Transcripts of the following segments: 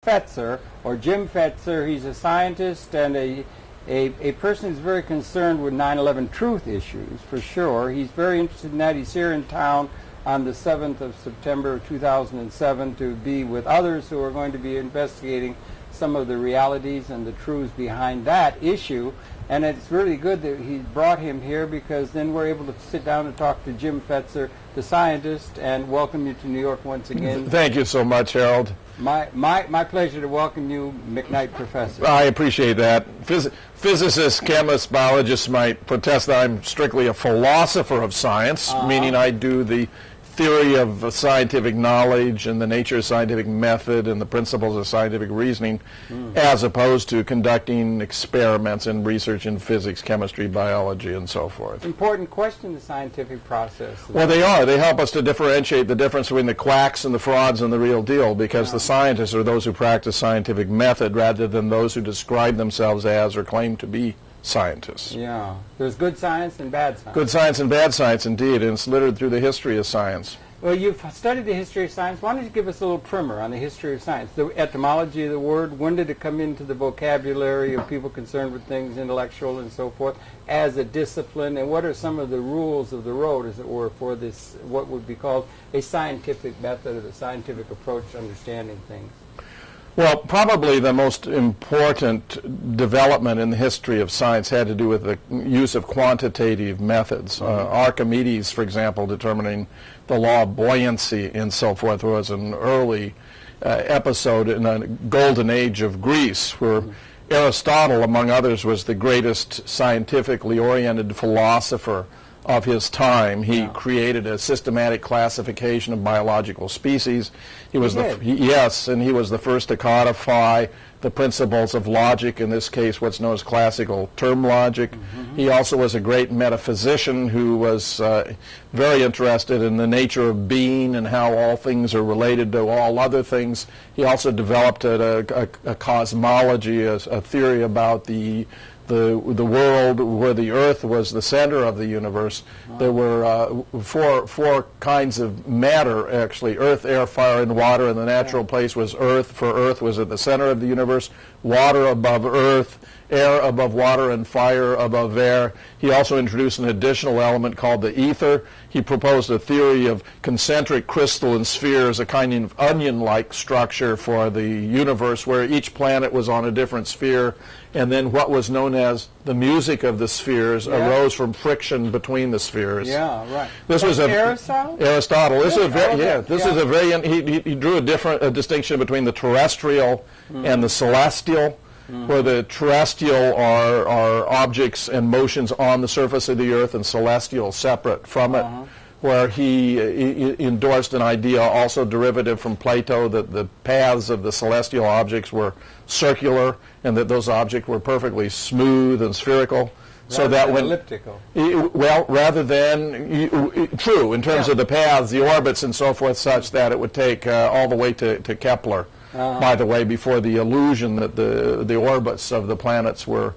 Fetzer, or Jim Fetzer. He's a scientist and a person who's very concerned with 9/11 truth issues, for sure. He's very interested in that. He's here in town on the 7th of September 2007 to be with others who are going to be investigating some of the realities and the truths behind that issue. And it's really good that he brought him here, because then we're able to sit down and talk to Jim Fetzer, the scientist, and welcome you to New York once again. Thank you so much, Harold. My pleasure to welcome you, McKnight Professor. I appreciate that. Physicists, chemists, biologists might protest that I'm strictly a philosopher of science, meaning I do the theory of scientific knowledge and the nature of scientific method and the principles of scientific reasoning, as opposed to conducting experiments and research in physics, chemistry, biology, and so forth. Important question, the scientific process. Well, they are. They help us to differentiate the difference between the quacks and the frauds and the real deal, because the scientists are those who practice scientific method rather than those who describe themselves as or claim to be scientists. Yeah. There's good science and bad science. Good science and bad science, indeed, and it's littered through the history of science. Well, you've studied the history of science. Why don't you give us a little primer on the history of science? The etymology of the word, when did it come into the vocabulary of people concerned with things intellectual and so forth as a discipline, and what are some of the rules of the road, as it were, for this, what would be called a scientific method or the scientific approach to understanding things? Well, probably the most important development in the history of science had to do with the use of quantitative methods. Archimedes, for example, determining the law of buoyancy and so forth, was an early episode in a golden age of Greece, where Aristotle, among others, was the greatest scientifically oriented philosopher of his time. He created a systematic classification of biological species. He was yes, and he was the first to codify the principles of logic, in this case what's known as classical term logic. He also was a great metaphysician who was very interested in the nature of being and how all things are related to all other things. He also developed a cosmology, a theory about the world, where the earth was the center of the universe. There were four kinds of matter, actually: earth, air, fire, and water, and the natural place was earth, for earth was at the center of the universe, water above earth, air above water, and fire above air. He also introduced an additional element called the ether. He proposed a theory of concentric crystalline spheres, a kind of onion-like structure for the universe, where each planet was on a different sphere, and then what was known as the music of the spheres arose from friction between the spheres. Yeah, right. This was Aristotle. Aristotle. This is a very. He drew a distinction between the terrestrial and the celestial. Where the terrestrial are objects and motions on the surface of the earth, and celestial separate from it. Where he endorsed an idea also derivative from Plato, that the paths of the celestial objects were circular and that those objects were perfectly smooth and spherical. So that when elliptical. Well, rather than true in terms of the paths, the orbits, and so forth, such that it would take all the way to Kepler. By the way, before the illusion that the orbits of the planets were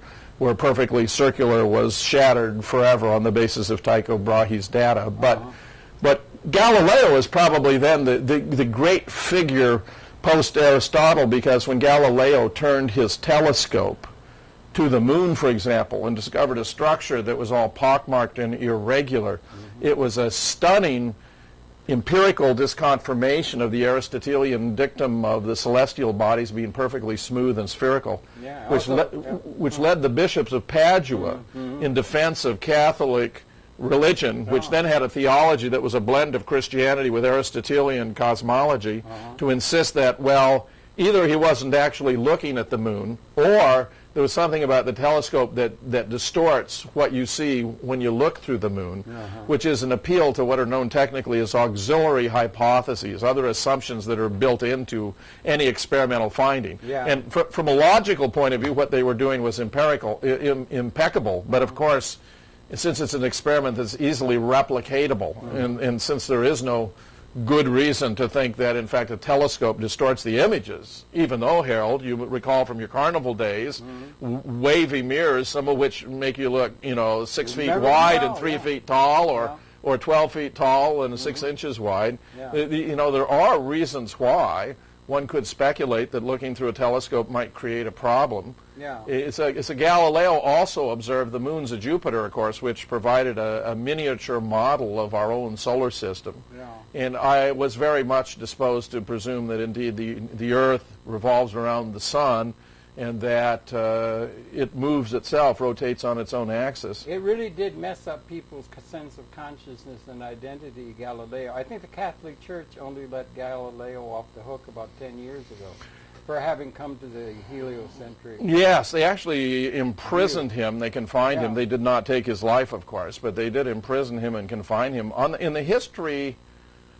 perfectly circular was shattered forever on the basis of Tycho Brahe's data. But Galileo is probably then the great figure post-Aristotle, because when Galileo turned his telescope to the moon, for example, and discovered a structure that was all pockmarked and irregular, it was a stunning empirical disconfirmation of the Aristotelian dictum of the celestial bodies being perfectly smooth and spherical, which led the bishops of Padua in defense of Catholic religion, which then had a theology that was a blend of Christianity with Aristotelian cosmology, to insist that, well, either he wasn't actually looking at the moon, or there was something about the telescope that distorts what you see when you look through the moon, which is an appeal to what are known technically as auxiliary hypotheses, other assumptions that are built into any experimental finding. And from a logical point of view, what they were doing was impeccable. But of course, since it's an experiment that's easily replicatable, and since there is no good reason to think that, in fact, a telescope distorts the images, even though, Harold, you recall from your carnival days, wavy mirrors, some of which make you look, 6 feet wide and 3 feet tall, or 12 feet tall and 6 inches wide. There are reasons why one could speculate that looking through a telescope might create a problem. Yeah. It's a Galileo also observed the moons of Jupiter, of course, which provided a miniature model of our own solar system. Yeah. And I was very much disposed to presume that indeed the Earth revolves around the sun, and that it moves itself, rotates on its own axis. It really did mess up people's sense of consciousness and identity, Galileo. I think the Catholic Church only let Galileo off the hook about 10 years ago for having come to the heliocentric. Yes, they actually imprisoned him. They confined him. They did not take his life, of course, but they did imprison him and confine him. In the history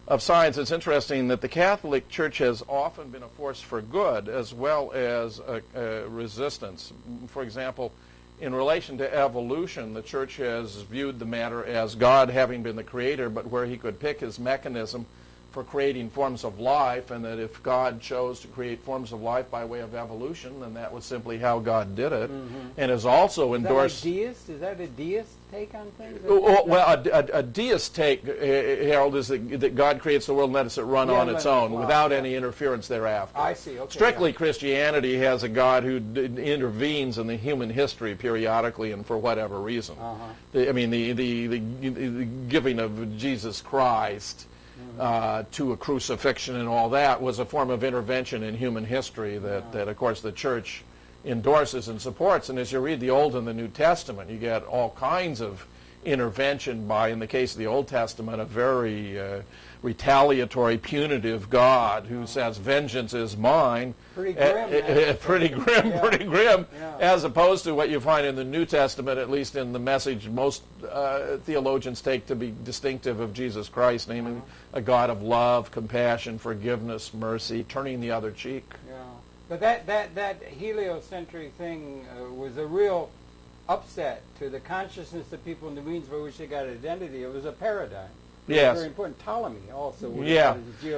of science, it's interesting that the Catholic Church has often been a force for good as well as a resistance. For example, in relation to evolution, the Church has viewed the matter as God having been the creator, but where he could pick his mechanism for creating forms of life, and that if God chose to create forms of life by way of evolution, then that was simply how God did it. And has also endorsed... Is that a deist take on things? Well, a deist take, Harold, is that God creates the world and lets it run on its own without any interference thereafter. I see, okay. Strictly, Christianity has a God who intervenes in the human history periodically and for whatever reason. I mean, the giving of Jesus Christ to a crucifixion and all that was a form of intervention in human history that of course, the Church endorses and supports. And as you read the Old and the New Testament, you get all kinds of intervention by, in the case of the Old Testament, a very retaliatory, punitive God who says, vengeance is mine. Pretty grim. Pretty grim, as opposed to what you find in the New Testament, at least in the message most theologians take to be distinctive of Jesus Christ, namely a God of love, compassion, forgiveness, mercy, turning the other cheek. Yeah. But that heliocentric thing was a real upset to the consciousness of people in the means by which they got identity. It was a paradigm. Yes. Very important. Ptolemy also. Yeah.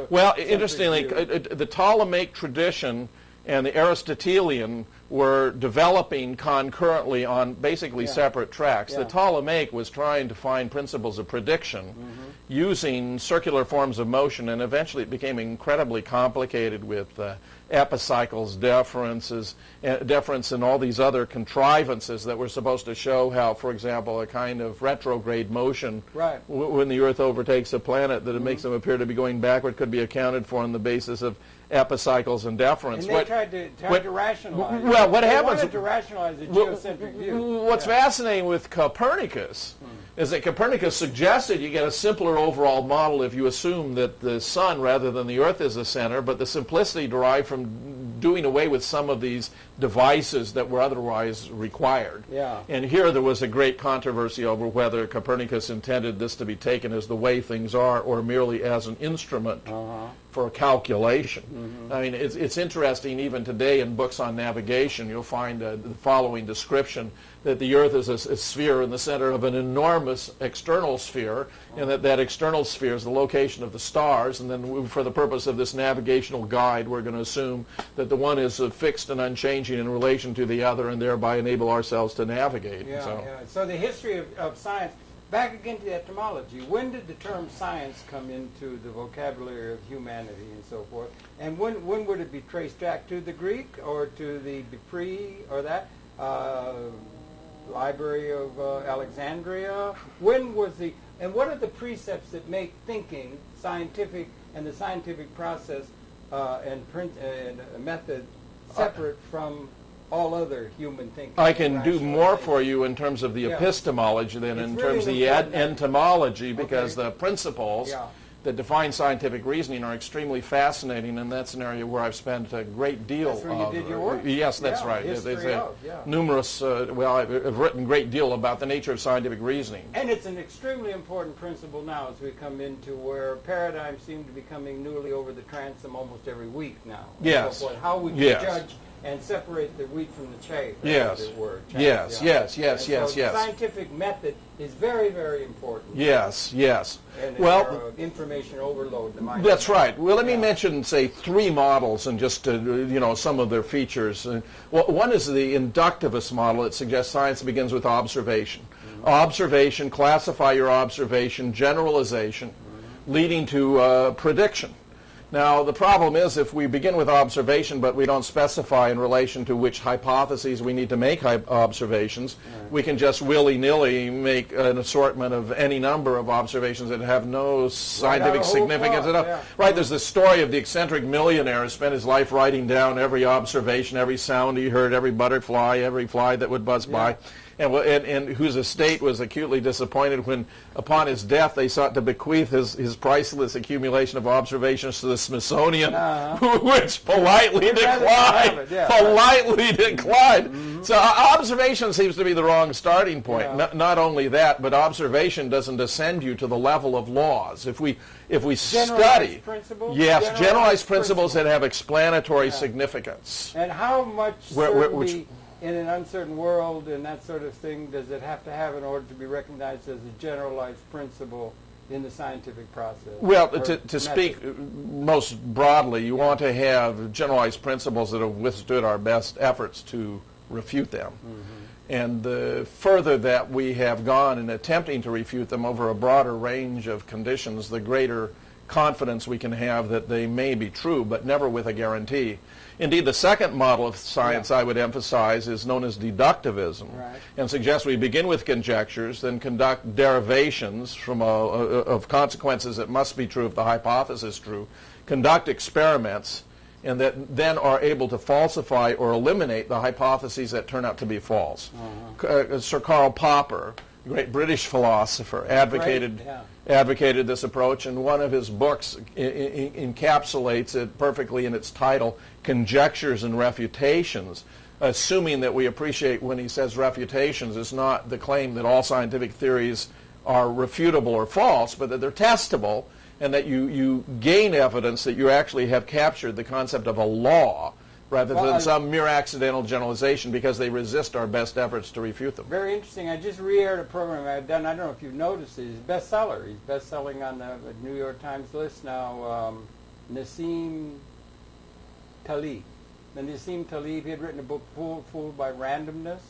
Well, interestingly, the Ptolemaic tradition and the Aristotelian were developing concurrently on basically separate tracks. The Ptolemaic was trying to find principles of prediction using circular forms of motion, and eventually it became incredibly complicated with epicycles, deference, and all these other contrivances that were supposed to show how, for example, a kind of retrograde motion when the Earth overtakes a planet, that it makes them appear to be going backward, could be accounted for on the basis of epicycles and deference. And they tried to rationalize. Well, what happens? They wanted to rationalize the geocentric view. What's fascinating with Copernicus is that Copernicus suggested you get a simpler overall model if you assume that the sun rather than the Earth is the center, but the simplicity derived from doing away with some of these devices that were otherwise required. Yeah. And here there was a great controversy over whether Copernicus intended this to be taken as the way things are or merely as an instrument for calculation. I mean, it's interesting, even today in books on navigation, you'll find the following description, that the Earth is a sphere in the center of an enormous external sphere, and that external sphere is the location of the stars, and then for the purpose of this navigational guide, we're going to assume that the one is fixed and unchanging in relation to the other, and thereby enable ourselves to navigate. So the history of science, back again to the etymology, when did the term science come into the vocabulary of humanity and so forth? And when would it be traced back to the Greek or to the pre or that? Library of Alexandria? When was and what are the precepts that make thinking scientific and the scientific process and method separate from all other human thinking? I can do more for you in terms of the epistemology than in terms of the entomology, because the principles that define scientific reasoning are extremely fascinating, and that's an area where I've spent a great deal of... That's where you did your work? Yes, that's right. Numerous, I've written a great deal about the nature of scientific reasoning. And it's an extremely important principle now as we come into where paradigms seem to be coming newly over the transom almost every week now. Yes. So how we judge and separate the wheat from the chaff, yes. as it were. Yes. The scientific method is very, very important. Yes. And information overload. That's right. Well, let me mention, say, three models and just some of their features. One is the inductivist model. It suggests science begins with observation. Observation, classify your observation, generalization, leading to prediction. Now, the problem is if we begin with observation but we don't specify in relation to which hypotheses we need to make observations, we can just willy-nilly make an assortment of any number of observations that have no scientific significance at all. Yeah. Right, there's the story of the eccentric millionaire who spent his life writing down every observation, every sound he heard, every butterfly, every fly that would buzz by. And whose estate was acutely disappointed when, upon his death, they sought to bequeath his priceless accumulation of observations to the Smithsonian, which politely declined. Politely declined. So observation seems to be the wrong starting point. Not only that, but observation doesn't ascend you to the level of laws. If we study, generalized principles that have explanatory significance. And how much certainty in an uncertain world and that sort of thing does it have to have in order to be recognized as a generalized principle in the scientific process? Well, to speak most broadly, you want to have generalized principles that have withstood our best efforts to refute them. And the further that we have gone in attempting to refute them over a broader range of conditions, the greater confidence we can have that they may be true, but never with a guarantee. Indeed, the second model of science I would emphasize is known as deductivism, and suggests we begin with conjectures, then conduct derivations from of consequences that must be true if the hypothesis is true, conduct experiments, and that then are able to falsify or eliminate the hypotheses that turn out to be false. Sir Karl Popper, the great British philosopher, advocated this approach, and one of his books encapsulates it perfectly in its title, Conjectures and Refutations, assuming that we appreciate when he says refutations is not the claim that all scientific theories are refutable or false, but that they're testable, and that you gain evidence that you actually have captured the concept of a law rather than some mere accidental generalization, because they resist our best efforts to refute them. Very interesting. I just re-aired a program I've done. I don't know if you've noticed it. He's a bestseller. He's best-selling on the New York Times list now. Nassim Taleb. Nassim Taleb, he had written a book, Fooled by Randomness,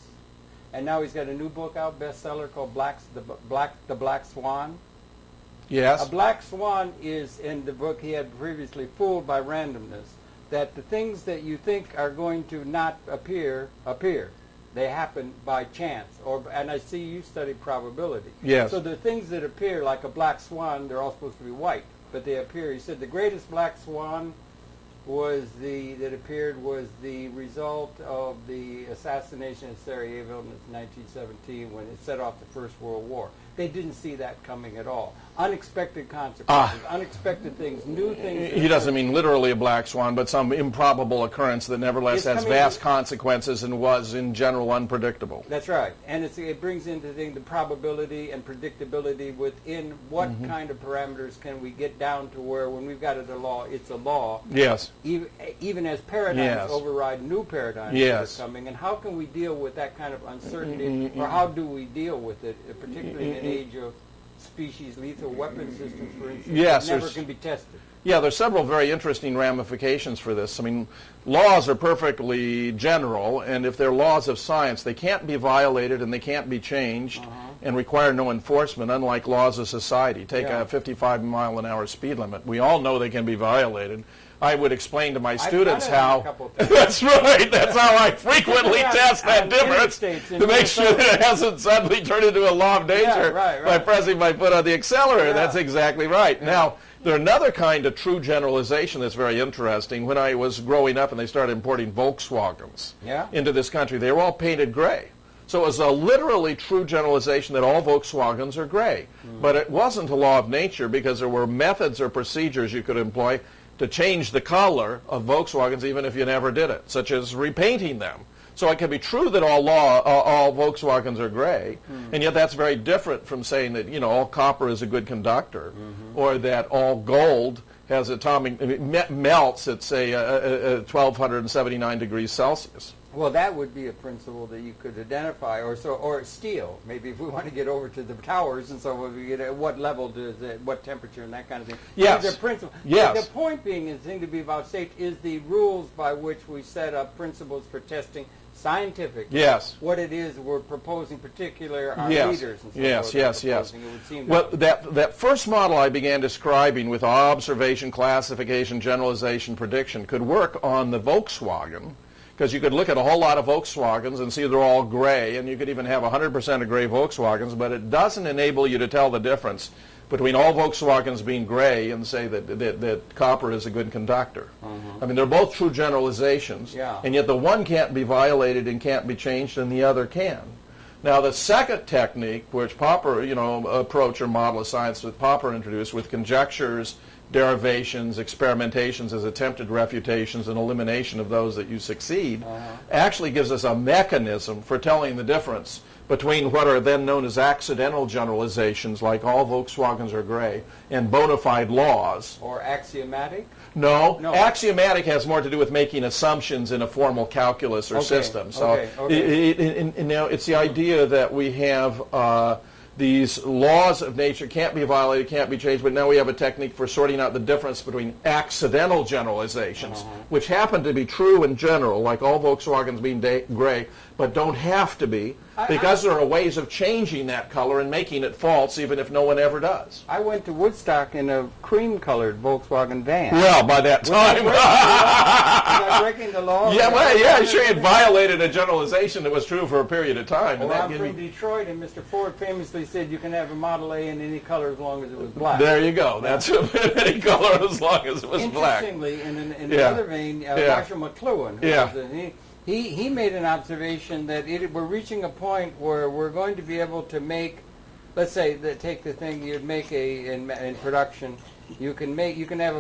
and now he's got a new book out, bestseller, called The Black Swan. Yes. A black swan is, in the book he had previously, Fooled by Randomness, that the things that you think are going to not appear. They happen by chance. And I see you study probability. Yes. So the things that appear, like a black swan, they're all supposed to be white, but they appear. He said the greatest black swan that appeared was the result of the assassination of Sarajevo in 1917 when it set off the First World War. They didn't see that coming at all. Unexpected consequences, unexpected things, new things. He doesn't mean literally a black swan, but some improbable occurrence that nevertheless has vast consequences and was in general unpredictable. That's right. And it brings into the probability and predictability within what kind of parameters can we get down to where when we've got it a law, it's a law. Yes. Even as paradigms override new paradigms that are coming. And how can we deal with that kind of uncertainty, or how do we deal with it, particularly in an age of species lethal weapon systems, for instance, that never can be tested? Yeah, there's several very interesting ramifications for this. I mean, laws are perfectly general, and if they're laws of science, they can't be violated and they can't be changed and require no enforcement, unlike laws of society. Take a 55-mile-an-hour speed limit. We all know they can be violated. I would explain to my students how... That's right. That's how I frequently test that difference to make sure that it hasn't suddenly turned into a law of nature by pressing my foot on the accelerator. That's exactly right. Now, there's another kind of true generalization that's very interesting. When I was growing up and they started importing Volkswagens into this country, they were all painted gray. So it was a literally true generalization that all Volkswagens are gray. But it wasn't a law of nature, because there were methods or procedures you could employ to change the color of Volkswagens even if you never did it, such as repainting them. So it can be true that all Volkswagens are gray, and yet that's very different from saying that, you know, all copper is a good conductor, or that all gold has atomic melts at, say, 1,279 degrees Celsius. Well, that would be a principle that you could identify, or steel. Maybe if we want to get over to the towers and so on, we get at what level does it, what temperature and that kind of thing. Yes. These are principles. Yes. The point being, is thing to be about safety is the rules by which we set up principles for testing scientific. Yes. What it is we're proposing, particularly our Yes. leaders and so Yes, forth. yes, yes. It would seem Well, that first model I began describing with observation, classification, generalization, prediction could work on the Volkswagen, because you could look at a whole lot of Volkswagens and see they're all gray, and you could even have 100% of gray Volkswagens, but it doesn't enable you to tell the difference between all Volkswagens being gray and say that copper is a good conductor. I mean, they're both true generalizations, and yet the one can't be violated and can't be changed, and the other can. Now, the second technique, which Popper, approach or model of science that Popper introduced with conjectures, derivations, experimentations as attempted refutations, and elimination of those that you succeed, actually gives us a mechanism for telling the difference between what are then known as accidental generalizations, like all Volkswagens are gray, and bona fide laws. Or axiomatic? No. Axiomatic has more to do with making assumptions in a formal calculus or system. So it's the idea that we have these laws of nature can't be violated, can't be changed, but now we have a technique for sorting out the difference between accidental generalizations, which happen to be true in general, like all Volkswagens being gray, but don't have to be, because there are ways of changing that color and making it false, even if no one ever does. I went to Woodstock in a cream-colored Volkswagen van. Well, by that time... Was I breaking the law? Sure, it violated a generalization that was true for a period of time. Well, I'm from Detroit, and Mr. Ford famously said you can have a Model A in any color as long as it was black. There you go. That's any color as long as it was black. Interestingly, in another vein, Marshall McLuhan, he made an observation that we're reaching a point where we're going to be able to make, let's say, take the thing you'd make in production. You can have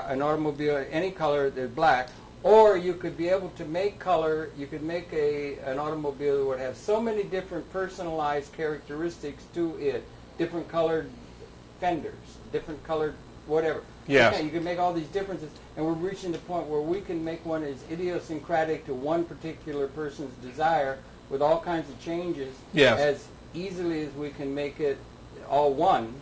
an automobile any color that's black, or you could be able to make color. You could make an automobile that would have so many different personalized characteristics to it, different colored fenders, different colored whatever. Yes. You can make all these differences, and we're reaching the point where we can make one as idiosyncratic to one particular person's desire with all kinds of changes as easily as we can make it all one.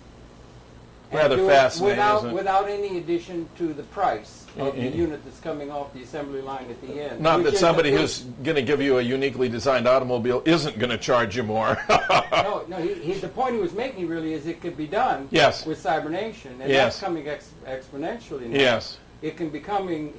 Rather fascinating, without any addition to the price of the unit that's coming off the assembly line at the end. Not that somebody who's going to give you a uniquely designed automobile isn't going to charge you more. No. The point he was making really is it could be done with cybernation, and that's coming exponentially now. Yes. It could be coming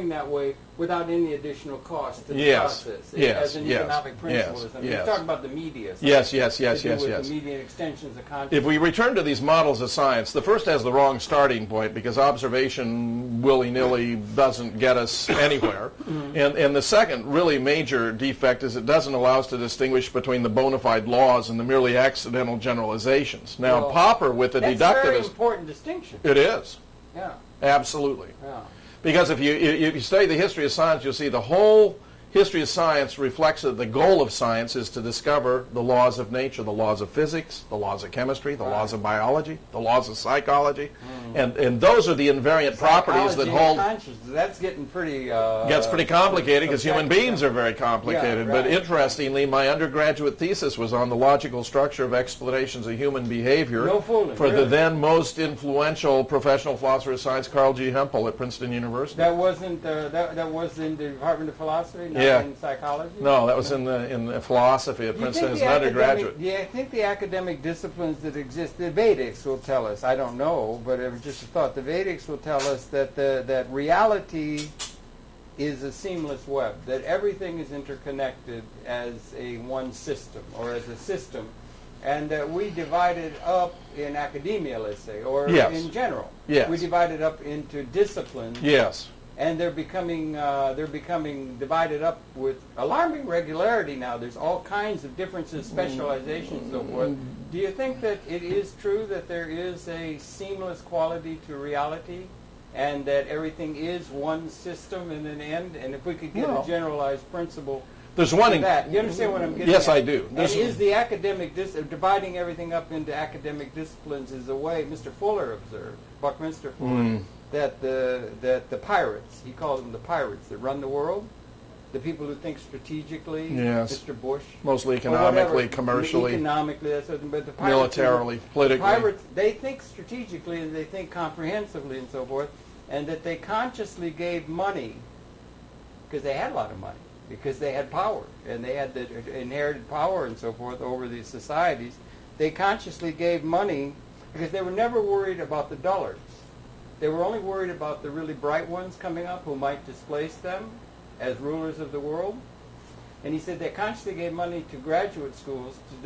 that way without any additional cost to the process. As an economic principle. You're talking about the media. Yes. The media extensions of consciousness. If we return to these models of science, the first has the wrong starting point because observation willy-nilly doesn't get us anywhere. And the second really major defect is it doesn't allow us to distinguish between the bona fide laws and the merely accidental generalizations. Now, Popper with the deductivist... That's a very important distinction. It is. Yeah. Absolutely. Yeah. Because if you study the history of science, you'll see the whole history of science reflects that the goal of science is to discover the laws of nature, the laws of physics, the laws of chemistry, the laws of biology, the laws of psychology, and those are the invariant properties that hold. That's getting pretty. Gets pretty complicated because human beings are very complicated. But interestingly, my undergraduate thesis was on the logical structure of explanations of human behavior for the then most influential professional philosopher of science, Carl G. Hempel at Princeton University. That wasn't that was in the Department of Philosophy. Not in psychology? No, that was in the philosophy at Princeton as an undergraduate. I think the academic disciplines that exist, the Vedics will tell us, I don't know, but it was just a thought, the Vedics will tell us that that reality is a seamless web, that everything is interconnected as a one system, or as a system, and that we divide it up in academia, let's say, or in general. Yes. We divide it up into disciplines. Yes. And they're becoming divided up with alarming regularity now. There's all kinds of differences, specializations, and so forth. Do you think that it is true that there is a seamless quality to reality, and that everything is one system in an end? And if we could get a generalized principle, there's one that you understand what I'm getting at? Yes, I do. And is the academic dividing everything up into academic disciplines is a way Mr. Fuller observed, Buckminster Fuller. That the pirates, he called them the pirates that run the world, the people who think strategically, Yes. Mr. Bush. Mostly or economically, whatever, commercially, economically, that's what, but the pirates, militarily, politically. The pirates, they think strategically and they think comprehensively and so forth, and that they consciously gave money because they had a lot of money, because they had power and they had the inherited power and so forth over these societies. They consciously gave money because they were never worried about the dullards. They were only worried about the really bright ones coming up who might displace them as rulers of the world. And he said they consciously gave money to graduate schools to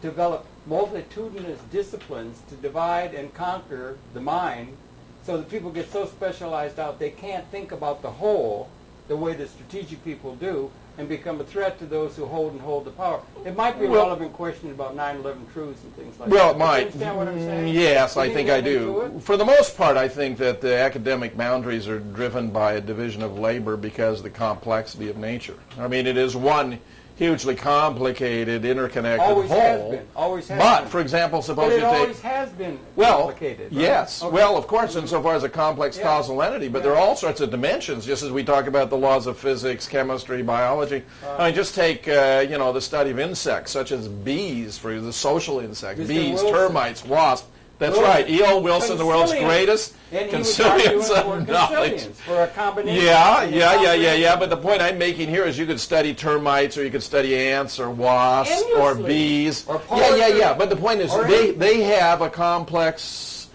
develop multitudinous disciplines to divide and conquer the mind, so that people get so specialized out they can't think about the whole the way the strategic people do, and become a threat to those who hold the power. It might be a relevant question about 9/11 truths and things like that. Well, it might. Do you understand what I'm saying? Yes, You I didn't think get I into do. it? For the most part, I think that the academic boundaries are driven by a division of labor because of the complexity of nature. I mean, it is one hugely complicated, interconnected Always whole. has been. Always has But, been. for example, But suppose it you take... always has been Well, complicated. Right? yes. Okay. Well, of course, insofar as a complex Yeah. causal entity, but Yeah. there are all sorts of dimensions, just as we talk about the laws of physics, chemistry, biology. I mean, just take, the study of insects, such as bees, for the social insects, Mr. bees, Wilson. termites, wasps. That's Wilson. right. E.O. Wilson, the world's Concilians. greatest And he was arguing concilians for of knowledge. concilians, for a combination. Yeah. But the point I'm making here is you could study termites, or you could study ants, or wasps, or Endlessly. bees. Or poetry. Yeah. But the point is, Or they have a complex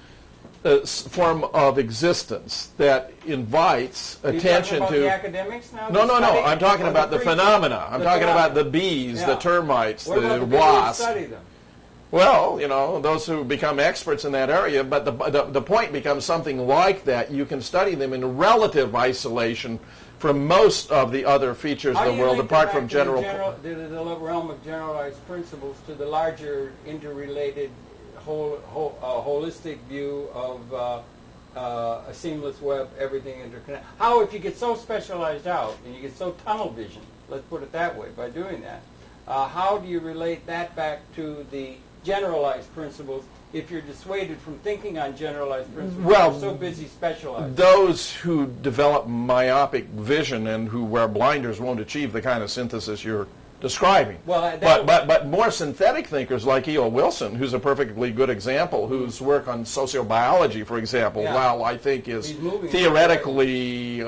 form of existence that invites You're attention talking about to. the academics now? No. The study? I'm talking Or about the creatures? phenomena. I'm The talking about phenomena. the bees, Yeah. the termites, What about the people who wasps. study them? Well, those who become experts in that area, but the point becomes something like that. You can study them in relative isolation from most of the other features How of do the you world, link apart back from to general... the realm of generalized principles to the larger interrelated holistic view of a seamless web, everything interconnected? How, if you get so specialized out and you get so tunnel vision, let's put it that way, by doing that, how do you relate that back to the generalized principles if you're dissuaded from thinking on generalized principles? Well, you're so busy specialized. Those who develop myopic vision and who wear blinders won't achieve the kind of synthesis you're describing. Well, but more synthetic thinkers like E.O. Wilson, who's a perfectly good example, whose work on sociobiology, for example, Yeah. while I think is He's moving theoretically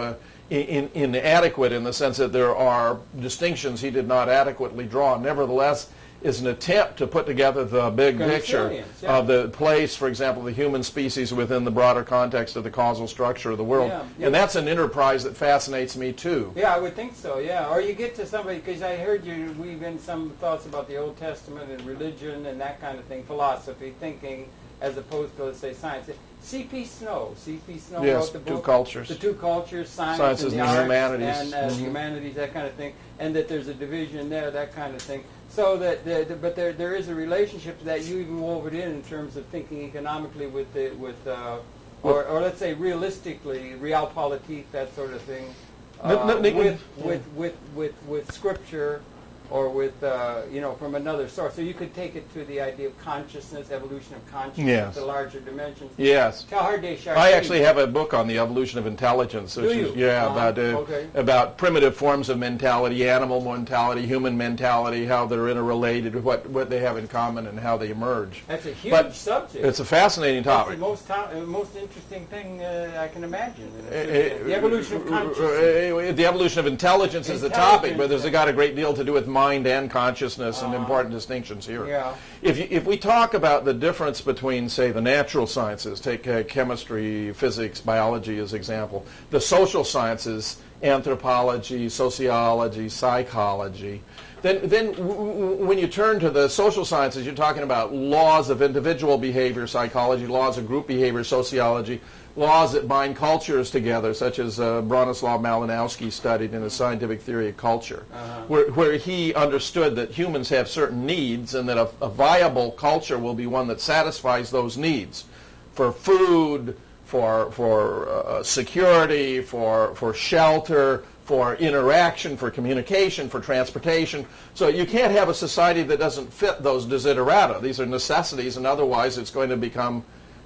inadequate in the sense that there are distinctions he did not adequately draw, nevertheless is an attempt to put together the big picture yeah. of the place, for example, the human species within the broader context of the causal structure of the world. Yeah. And that's an enterprise that fascinates me too. Yeah, I would think so, yeah. Or you get to somebody, because I heard you weave in some thoughts about the Old Testament and religion and that kind of thing, philosophy, thinking, as opposed to, let's say, science. C.P. Snow Yes, wrote the book. Two Cultures. The two cultures, Sciences and the and arts, humanities. and humanities, that kind of thing, and that there's a division there, that kind of thing. So that, but there is a relationship to that. You even wove it in terms of thinking economically or let's say realistically, realpolitik, that sort of thing, with scripture, or with from another source. So you could take it to the idea of consciousness, evolution of consciousness, Yes. the larger dimensions. Yes. Teilhard de I actually have a book on the evolution of intelligence, which Do is you? Okay. about primitive forms of mentality, animal mentality, human mentality, how they're interrelated, what they have in common, and how they emerge. That's a huge But subject. it's a fascinating That's topic. the most interesting thing I can imagine. The evolution of consciousness. The evolution of intelligence is the topic, but there's got a great deal to do with mind and consciousness and important distinctions here. Yeah. If we talk about the difference between, say, the natural sciences, take chemistry, physics, biology as example, the social sciences, anthropology, sociology, psychology, then when you turn to the social sciences, you're talking about laws of individual behavior, psychology, laws of group behavior, sociology, laws that bind cultures together, such as Bronislaw Malinowski studied in his scientific theory of culture, where he understood that humans have certain needs and that a viable culture will be one that satisfies those needs for food, for security, for shelter, for interaction, for communication, for transportation. So you can't have a society that doesn't fit those desiderata. These are necessities, and otherwise it's going to become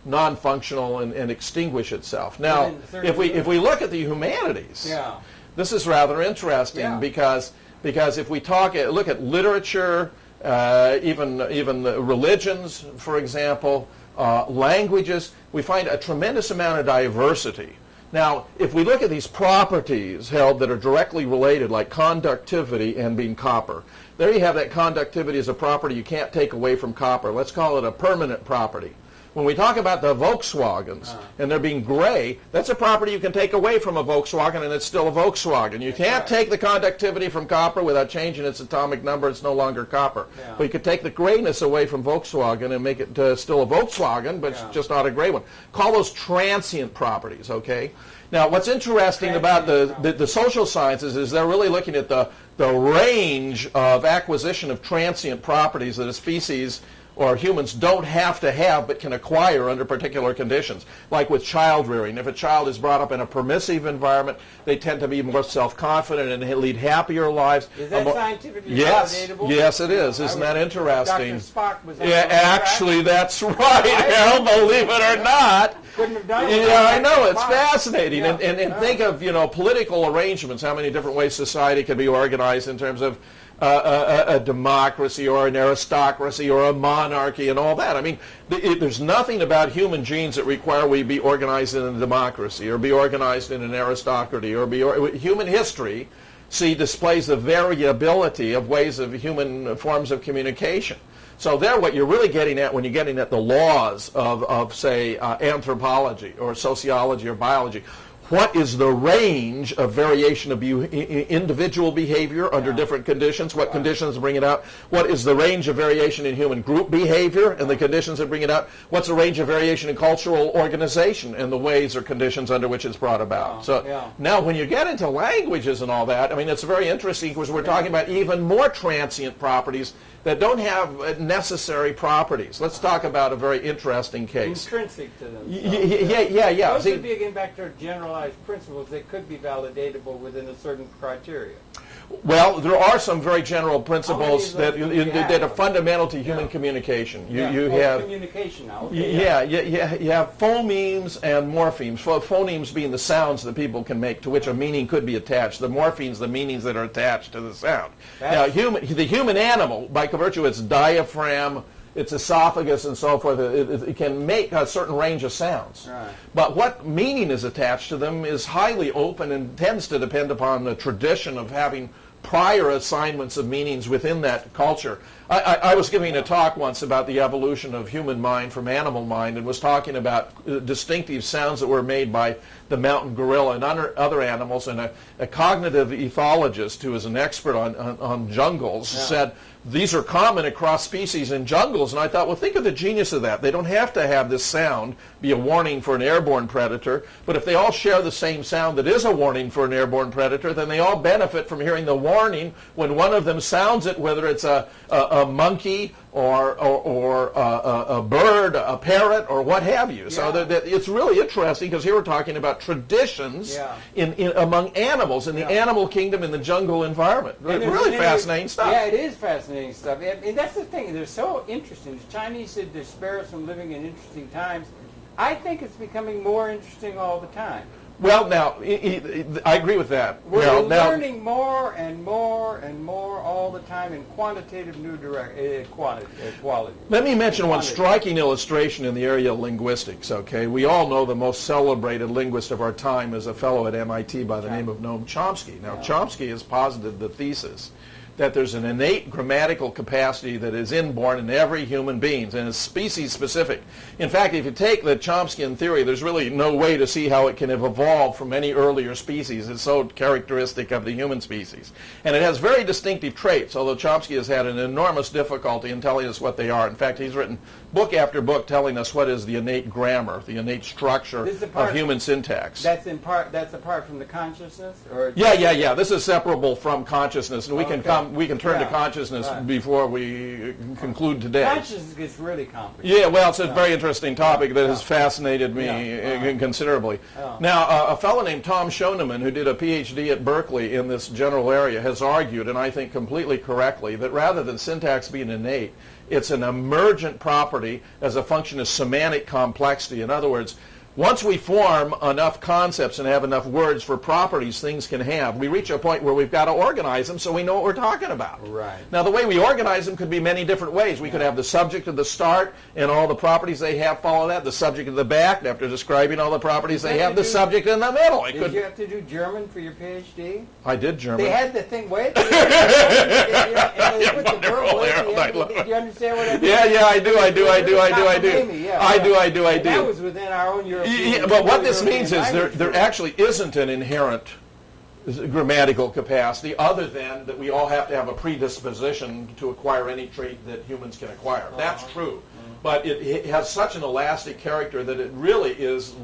non-functional and extinguish itself. Now, if we look at the humanities, Yeah. this is rather interesting because if we look at literature, even religions, for example, languages, we find a tremendous amount of diversity. Now, if we look at these properties held that are directly related, like conductivity and being copper, there you have that conductivity as a property you can't take away from copper. Let's call it a permanent property. When we talk about the Volkswagens and they're being gray, that's a property you can take away from a Volkswagen and it's still a Volkswagen. You can't take the conductivity from copper without changing its atomic number. It's no longer copper. But you could take the grayness away from Volkswagen and make it still a Volkswagen, but it's just not a gray one. Call those transient properties, okay? Now, what's interesting about the social sciences is they're really looking at the range of acquisition of transient properties that a species or humans don't have to have but can acquire under particular conditions. Like with child rearing. If a child is brought up in a permissive environment, they tend to be more self-confident and lead happier lives. Is that scientifically validatable? Yes, it is. Isn't that interesting? Dr. Spock was actually, that's right, Hal, believe it or not. Couldn't have done it. Yeah, I know. It's fascinating. And think of, political arrangements, how many different ways society can be organized in terms of a democracy or an aristocracy or a monarchy and all that. I mean, there's nothing about human genes that require we be organized in a democracy or be organized in an aristocracy or human history, displays the variability of ways of human forms of communication. So there, what you're really getting at when you're getting at the laws of say, anthropology or sociology or biology, what is the range of variation of individual behavior under different conditions? What conditions bring it out? What is the range of variation in human group behavior and the conditions that bring it out? What's the range of variation in cultural organization and the ways or conditions under which it's brought about? Now, when you get into languages and all that, I mean, it's very interesting because we're talking about even more transient properties that don't have necessary properties. Let's talk about a very interesting case. Intrinsic to them. Yeah. Those would be, again, back to generalized principles. They could be validatable within a certain criteria. Well, there are some very general principles that are fundamental to human communication. You have communication now. Okay, you have phonemes and morphemes. Phonemes being the sounds that people can make to which a meaning could be attached. The morphemes, the meanings that are attached to the sound. Now, the human animal, by virtue of its diaphragm, its esophagus and so forth, it can make a certain range of sounds. Right. But what meaning is attached to them is highly open and tends to depend upon the tradition of having prior assignments of meanings within that culture. I was giving a talk once about the evolution of human mind from animal mind and was talking about distinctive sounds that were made by the mountain gorilla and other animals, and a cognitive ethologist who is an expert on jungles said, these are common across species in jungles. And I thought, well, think of the genius of that. They don't have to have this sound be a warning for an airborne predator, but if they all share the same sound that is a warning for an airborne predator, then they all benefit from hearing the warning when one of them sounds it, whether it's a monkey or a bird, a parrot, or what have you. So it's really interesting because here we're talking about traditions among animals in the animal kingdom in the jungle environment. Really fascinating stuff. Yeah, it is fascinating stuff. And that's the thing. They're so interesting. The Chinese said they spare us from living in interesting times. I think it's becoming more interesting all the time. Well, now, I agree with that. We're learning more and more and more all the time in quantitative new quality. Let me mention one striking illustration in the area of linguistics, okay? We all know the most celebrated linguist of our time is a fellow at MIT by the name of Noam Chomsky. Now, Chomsky has posited the thesis that there's an innate grammatical capacity that is inborn in every human being, and it's species-specific. In fact, if you take the Chomskyan theory, there's really no way to see how it can have evolved from any earlier species. It's so characteristic of the human species. And it has very distinctive traits, although Chomsky has had an enormous difficulty in telling us what they are. In fact, he's written book after book telling us what is the innate grammar, the innate structure of human syntax. That's apart from the consciousness? Or Yeah. This is separable from consciousness, and we can turn to consciousness before we conclude today. Consciousness gets really complicated. Yeah, well, it's a very interesting topic that has fascinated me considerably. Now, a fellow named Tom Schoeneman, who did a Ph.D. at Berkeley in this general area, has argued, and I think completely correctly, that rather than syntax being innate, it's an emergent property as a function of semantic complexity. In other words, Once we form enough concepts and have enough words for properties things can have, we reach a point where we've got to organize them so we know what we're talking about. Right. Now, the way we organize them could be many different ways. We could have the subject at the start and all the properties they have follow that, the subject at the back, and after describing all the properties they have, the subject in the middle. Did you have to do German for your PhD? I did German. They had the thing way at the end. And they put the verbal at the end. Do you understand what I mean? Yeah, I do. That was within our own European. Yeah, but what this means is there actually isn't an inherent grammatical capacity other than that we all have to have a predisposition to acquire any trait that humans can acquire. That's true. But it has such an elastic character that it really is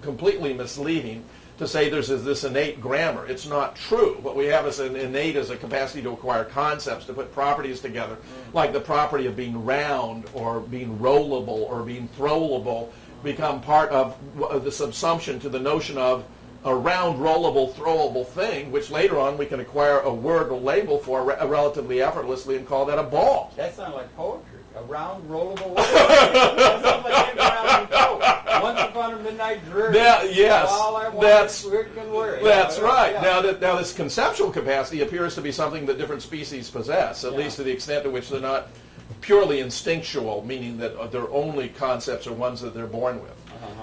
completely misleading to say there's this innate grammar. It's not true. What we have is an innate as a capacity to acquire concepts, to put properties together, like the property of being round or being rollable or being throwable, become part of the subsumption to the notion of a round, rollable, throwable thing, which later on we can acquire a word or label for relatively effortlessly and call that a ball. That sounds like poetry. A round, rollable word. That sounds like Edgar Allan Poe. Once upon a midnight dreary. Yes, all I want that's is work and worry. That's right. Yeah. Now this conceptual capacity appears to be something that different species possess, at least to the extent to which they're not purely instinctual, meaning that their only concepts are ones that they're born with.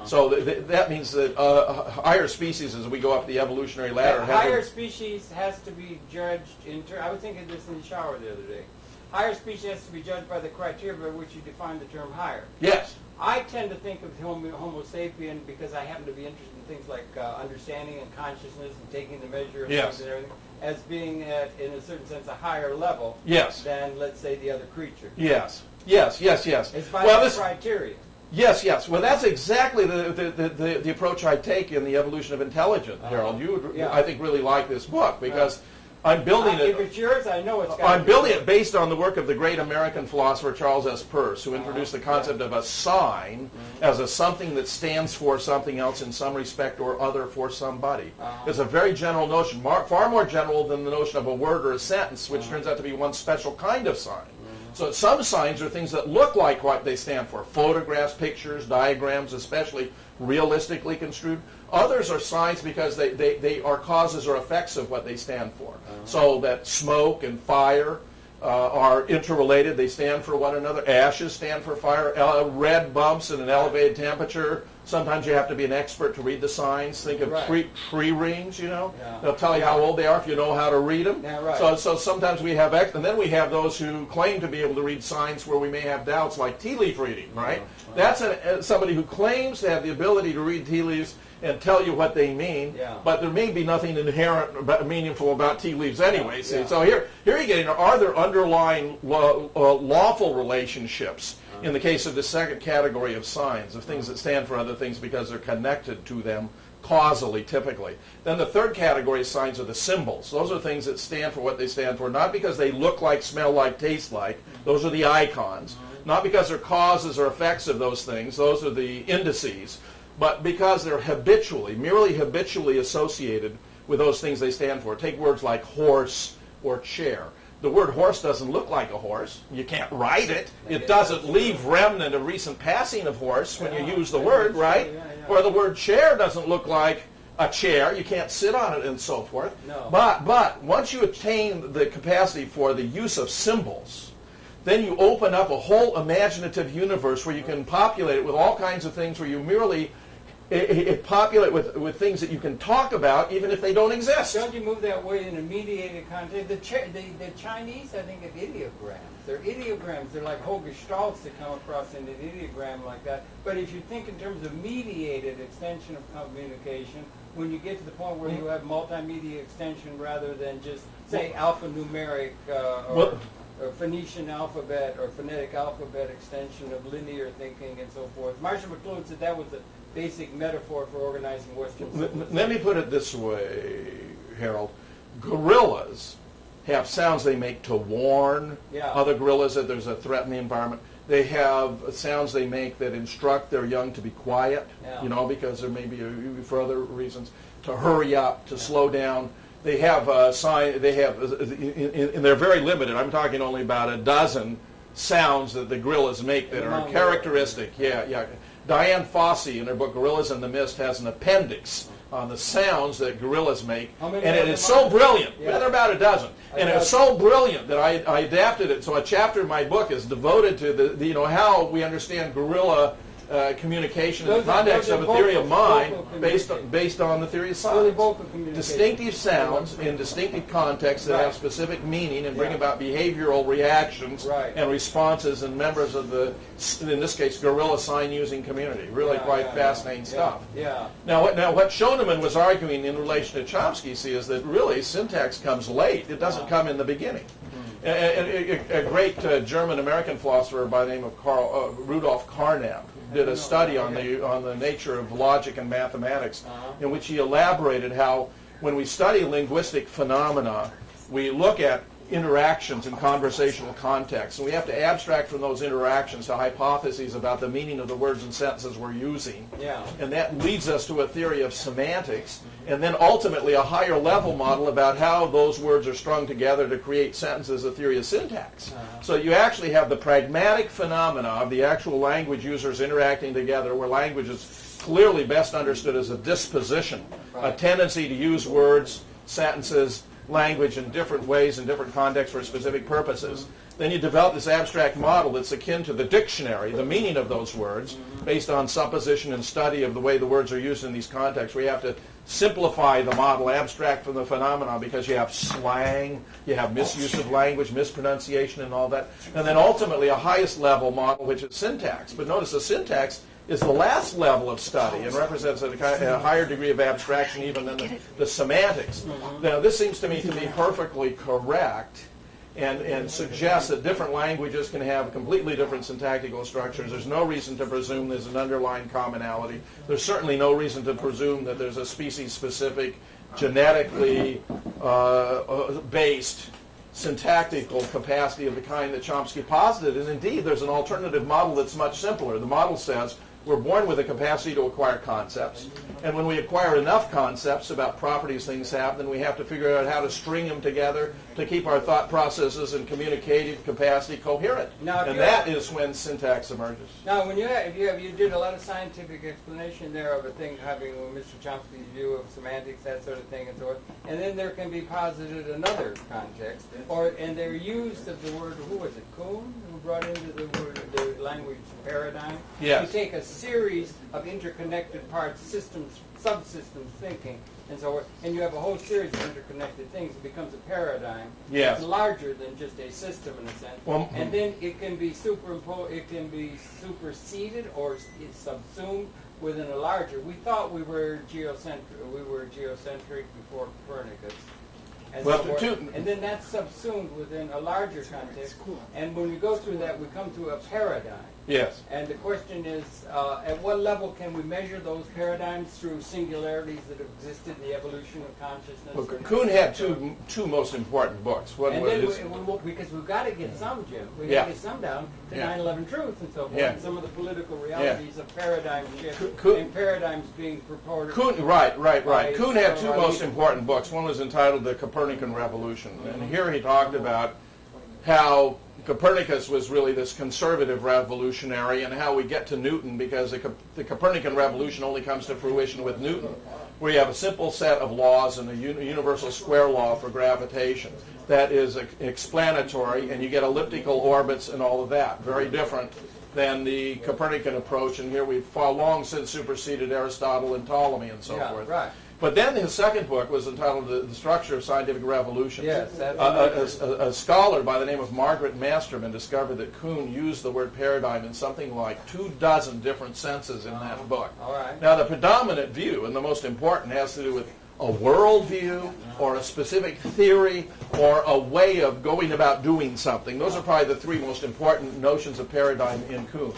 So that means that higher species, as we go up the evolutionary ladder, higher species has to be judged I was thinking this in the shower the other day. Higher species has to be judged by the criteria by which you define the term higher. Yes. I tend to think of Homo sapien because I happen to be interested in things like understanding and consciousness and taking the measure of things and everything, as being at, in a certain sense, a higher level than, let's say, the other creature. Yes. It's by the criteria. Yes. Well, that's exactly the approach I take in the evolution of intelligence, Harold. You would, I think, really like this book because I'm building it. If it's yours, I know it's. I'm building it based on the work of the great American philosopher Charles S. Peirce, who introduced the concept of a sign as a something that stands for something else in some respect or other for somebody. It's a very general notion, far more general than the notion of a word or a sentence, which turns out to be one special kind of sign. So some signs are things that look like what they stand for. Photographs, pictures, diagrams, especially realistically construed. Others are signs because they are causes or effects of what they stand for. So that smoke and fire are interrelated. They stand for one another. Ashes stand for fire. Red bumps at an elevated temperature. Sometimes you have to be an expert to read the signs. Think of tree rings, you know. They'll tell you how old they are if you know how to read them. So sometimes we have, and then we have those who claim to be able to read signs where we may have doubts, like tea leaf reading, right? That's somebody who claims to have the ability to read tea leaves and tell you what they mean, but there may be nothing inherent meaningful about tea leaves anyway. So here you're getting, are there underlying lawful relationships in the case of the second category of signs, of things that stand for other things because they're connected to them causally, typically. Then the third category of signs are the symbols. Those are things that stand for what they stand for, not because they look like, smell like, taste like. Those are the icons. Not because they're causes or effects of those things. Those are the indices. But because they're merely habitually associated with those things they stand for. Take words like horse or chair. The word horse doesn't look like a horse. You can't write it. It doesn't leave remnant of recent passing of horse when you use the word, right? Or the word chair doesn't look like a chair. You can't sit on it and so forth. But once you attain the capacity for the use of symbols, then you open up a whole imaginative universe where you can populate it with all kinds of things where you merely populate with things that you can talk about even if they don't exist. Don't you move that way in a mediated context? The Chinese, I think, have ideograms. They're ideograms. They're like whole gestalts that come across in an ideogram like that. But if you think in terms of mediated extension of communication, when you get to the point where you have multimedia extension rather than just, say, alphanumeric or Phoenician alphabet or phonetic alphabet extension of linear thinking and so forth. Marshall McLuhan said that was the basic metaphor for organizing Western civilization. Let me put it this way, Harold. Gorillas have sounds they make to warn other gorillas that there's a threat in the environment. They have sounds they make that instruct their young to be quiet, because there may be, for other reasons, to hurry up, to slow down. They have and they're very limited. I'm talking only about a dozen sounds that the gorillas make that are characteristic. Diane Fossey, in her book Gorillas in the Mist, has an appendix on the sounds that gorillas make, and it is so brilliant. Yeah. There are about a dozen, and it was so brilliant that I adapted it. So a chapter in my book is devoted to the how we understand gorilla communication in the context of a theory of mind based on the theory of science. Distinctive sounds in distinctive contexts that have specific meaning and bring about behavioral reactions and responses in members of the, in this case, gorilla sign-using community. Really quite fascinating stuff. Now what Schoenemann was arguing in relation to Chomsky, see, is that really syntax comes late. It doesn't come in the beginning. A great German-American philosopher by the name of Rudolf Carnap did a study on the nature of logic and mathematics, in which he elaborated how when we study linguistic phenomena, we look at interactions in conversational contexts, and we have to abstract from those interactions to hypotheses about the meaning of the words and sentences we're using. And that leads us to a theory of semantics, and then ultimately a higher level model about how those words are strung together to create sentences, a theory of syntax. So you actually have the pragmatic phenomena of the actual language users interacting together, where language is clearly best understood as a disposition, a tendency to use words, sentences, language in different ways in different contexts for specific purposes. Then you develop this abstract model that's akin to the dictionary, the meaning of those words, based on supposition and study of the way the words are used in these contexts, where you have to simplify the model, abstract from the phenomenon, because you have slang, you have misuse of language, mispronunciation, and all that. And then ultimately a highest level model, which is syntax. But notice the syntax is the last level of study and represents a higher degree of abstraction even than the semantics. Now, this seems to me to be perfectly correct and suggests that different languages can have completely different syntactical structures. There's no reason to presume there's an underlying commonality. There's certainly no reason to presume that there's a species-specific, genetically based syntactical capacity of the kind that Chomsky posited. And indeed, there's an alternative model that's much simpler. The model says we're born with a capacity to acquire concepts. And when we acquire enough concepts about properties things have, then we have to figure out how to string them together to keep our thought processes and communicative capacity coherent. And that is when syntax emerges. Now, when you did a lot of scientific explanation there of a thing having Mr. Chomsky's view of semantics, that sort of thing, and so on. And then there can be posited another context, and they're used of the word, who was it, Kuhn, who brought into the language paradigm? Yes. You take a series of interconnected parts, systems, subsystems thinking, and so on, and you have a whole series of interconnected things. It becomes a paradigm. Yes. It's larger than just a system in a sense. Well, and then it can be superimposed, it can be superseded or it's subsumed within a larger. We thought we were geocentric before Copernicus. And, and then that's subsumed within a larger context. And when we go through that, we come to a paradigm. Yes. And the question is, at what level can we measure those paradigms through singularities that have existed in the evolution of consciousness? Well, Kuhn had two most important books. One was because we've got to get some, Jim. We've got to get some down to 9/11 truth and so forth, and some of the political realities of paradigm shift and paradigms being purported. Kuhn, right. Kuhn had two most important books. One was entitled The Copernican Revolution, and here he talked about how Copernicus was really this conservative revolutionary, and how we get to Newton, because the Copernican revolution only comes to fruition with Newton, where you have a simple set of laws and a universal square law for gravitation that is explanatory, and you get elliptical orbits and all of that. Very different than the Copernican approach, and here we've long since superseded Aristotle and Ptolemy and so forth. Right. But then his second book was entitled The Structure of Scientific Revolution. Yes, a scholar by the name of Margaret Masterman discovered that Kuhn used the word paradigm in something like 24 different senses in that book. All right. Now, the predominant view, and the most important, has to do with a worldview or a specific theory or a way of going about doing something. Those are probably the three most important notions of paradigm in Kuhn.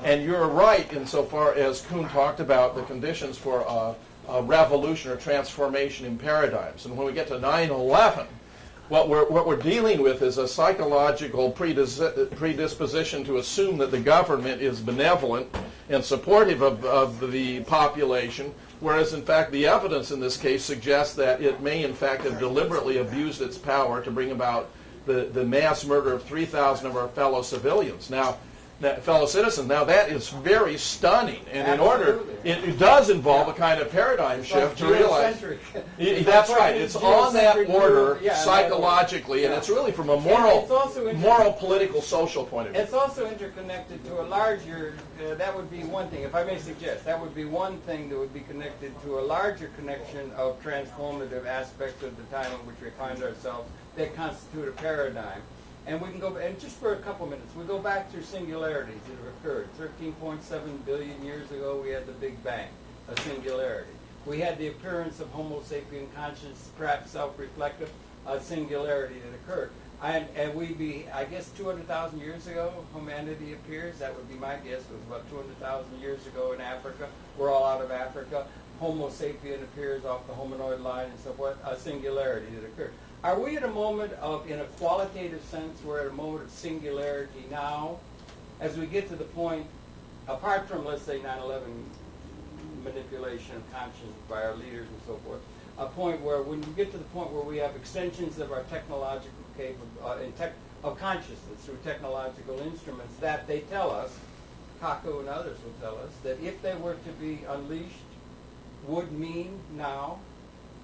And you're right insofar as Kuhn talked about the conditions for a revolution or transformation in paradigms. And when we get to 9/11, what we're dealing with is a psychological predisposition to assume that the government is benevolent and supportive of the population, whereas in fact the evidence in this case suggests that it may in fact have deliberately abused its power to bring about the mass murder of 3,000 of our fellow civilians. Now, fellow citizens. Now that is very stunning, and in order, it does involve a kind of paradigm shift to realize. That's right. It's on that order psychologically, and it's really from a moral, political, social point of view. It's also interconnected to a larger. That would be one thing, if I may suggest. That would be one thing that would be connected to a larger connection of transformative aspects of the time in which we find ourselves that constitute a paradigm. And we can go, and just for a couple minutes, we go back to singularities that have occurred. 13.7 billion years ago, we had the Big Bang, a singularity. We had the appearance of Homo sapien conscious, perhaps self-reflective, a singularity that occurred. And I guess 200,000 years ago, humanity appears. That would be my guess. It was about 200,000 years ago in Africa. We're all out of Africa. Homo sapien appears off the hominoid line and so forth, a singularity that occurred. Are we at a moment of, in a qualitative sense, we're at a moment of singularity now, as we get to the point, apart from, let's say, 9/11 manipulation of conscience by our leaders and so forth, a point where, when we get to the point where we have extensions of our technological of consciousness through technological instruments, that they tell us, Kaku and others will tell us, that if they were to be unleashed, would mean now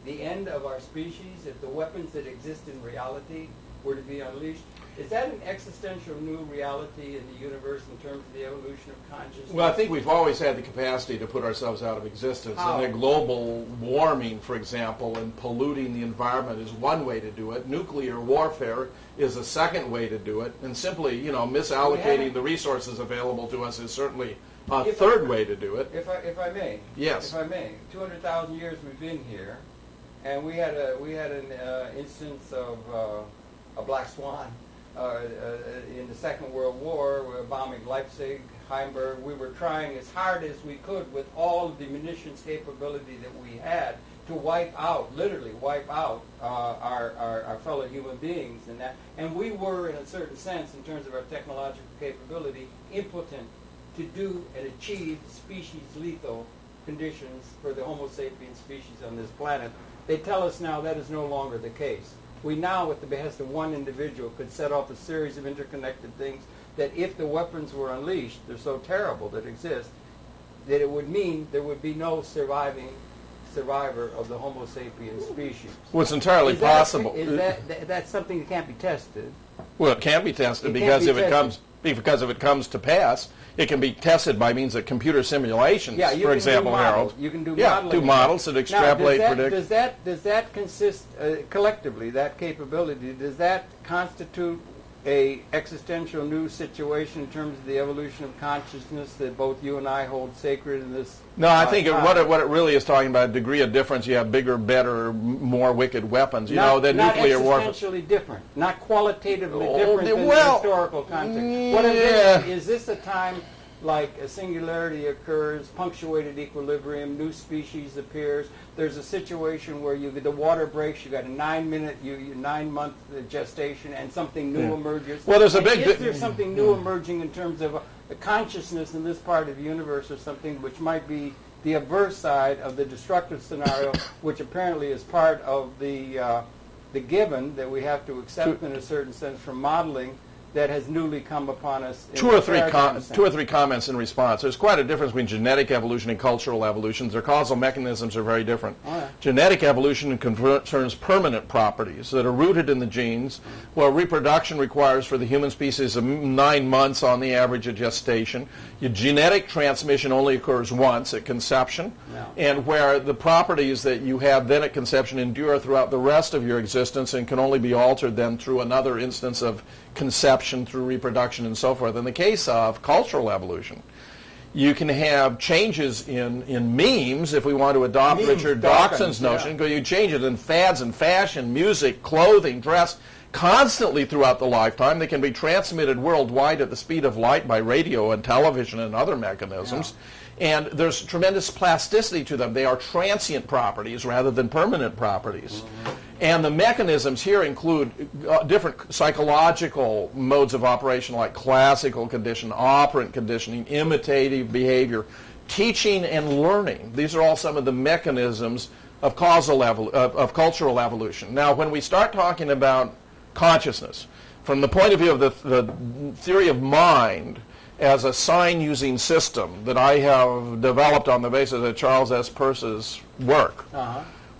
the end of our species, if the weapons that exist in reality were to be unleashed. Is that an existential new reality in the universe in terms of the evolution of consciousness? Well, I think we've always had the capacity to put ourselves out of existence. How? And global warming, for example, and polluting the environment is one way to do it. Nuclear warfare is a second way to do it. And simply, misallocating the resources available to us is certainly a third way to do it. If I may. Yes. If I may. 200,000 years we've been here. And we had an instance of a black swan in the Second World War. We were bombing Leipzig, Hamburg. We were trying as hard as we could with all of the munitions capability that we had to literally wipe out our fellow human beings. And we were, in a certain sense, in terms of our technological capability, impotent to do and achieve species lethal conditions for the Homo sapiens species on this planet. They tell us now that is no longer the case. We now, at the behest of one individual, could set off a series of interconnected things that if the weapons were unleashed, they're so terrible that exist, that it would mean there would be no survivor of the Homo sapiens species. Well, it's entirely possible. That's something that can't be tested. Well, it can be tested because if it comes to pass, it can be tested by means of computer simulations, for example, Harold. You can do modeling. Do models that extrapolate, predict. Does that consist, collectively, that capability, does that constitute a existential new situation in terms of the evolution of consciousness that both you and I hold sacred in this? No, I think what it really is talking about, a degree of difference. You have bigger, better, more wicked weapons. Not nuclear warfare. Not existentially different, not qualitatively different than the historical context. What is this a time like a singularity occurs, punctuated equilibrium, new species appears. There's a situation where the water breaks, you got a 9-month gestation, and something new emerges. Well, there's is there something new emerging in terms of a consciousness in this part of the universe, or something which might be the adverse side of the destructive scenario, which apparently is part of the given that we have to accept in a certain sense from modeling, that has newly come upon us? Two or three comments in response. There's quite a difference between genetic evolution and cultural evolution. Their causal mechanisms are very different. Genetic evolution concerns permanent properties that are rooted in the genes, where reproduction requires for the human species 9 months on the average of gestation. Your genetic transmission only occurs once at conception, and where the properties that you have then at conception endure throughout the rest of your existence and can only be altered then through another instance of conception through reproduction and so forth. In the case of cultural evolution, you can have changes in memes, if we want to adopt Richard Dawkins's notion. You change it in fads and fashion, music, clothing, dress, constantly throughout the lifetime. They can be transmitted worldwide at the speed of light by radio and television and other mechanisms. And there's tremendous plasticity to them. They are transient properties rather than permanent properties. And the mechanisms here include different psychological modes of operation, like classical conditioning, operant conditioning, imitative behavior, teaching and learning. These are all some of the mechanisms of of cultural evolution. Now, when we start talking about consciousness, from the point of view of the theory of mind, as a sign-using system that I have developed on the basis of Charles S. Peirce's work.